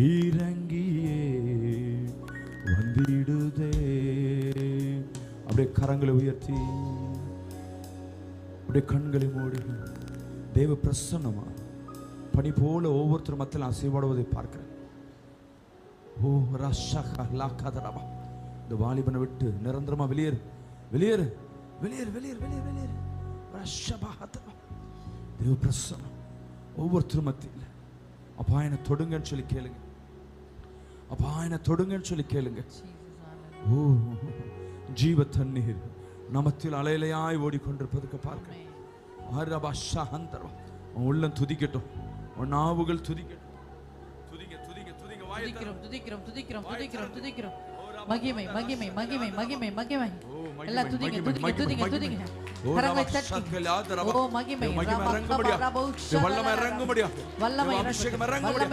இறங்கியே வந்திடுதே. அப்படியே கரங்களை உயர்த்தி அப்படியே கண்களை மூடி தேவ பிரசன்னமா பனி போல ஒவ்வொருத்தரும் மத்தியில் அசைவாடுவதை பார்க்கிறேன். ஓ ரஷக லாகதரபா, இந்த வாலிபனை விட்டு நிரந்தரமா வெளியேறு, வெளியேறு, வெளியேறு, வெளியேறு, வெளியேறு, வெளியேறு. ரஷபஹதரபா, தேவ பிரசன்னம் ஒவ்வொருத்தரும் மத்தியில். அப்பா என்னை தொடுங்கன்னு சொல்லி கேளுங்க. அப்பா என்னை தொடுங்கன்னு சொல்லி கேளுங்க. ஓ ஜீவ தண்ணீர் நமத்தில் அலையிலையாய் ஓடிக்கொண்டிருப்பதுக்கு பார்க்க. உன் உள்ளம் துதிக்கட்டும், உன் நாவுகள் துதிக்கட்டும். துதிங்க துதிங்க துதிங்க. துதிக்கிறோம் துதிக்கிறோம் துதிக்கிறோம் துதிக்கிறோம் துதிக்கிறோம். மகிமை மகிமை மகிமை மகிமை மகிமை. எல்லாம் துதிங்க துதிங்க துதிங்க துதிங்க. கரங்களை தட்டி ஓ மகிமை. வல்லமை இறங்கும்படியா, வல்லமை இறங்கும்படியா, வல்லமை அபிஷேகம் இறங்கும்படியா.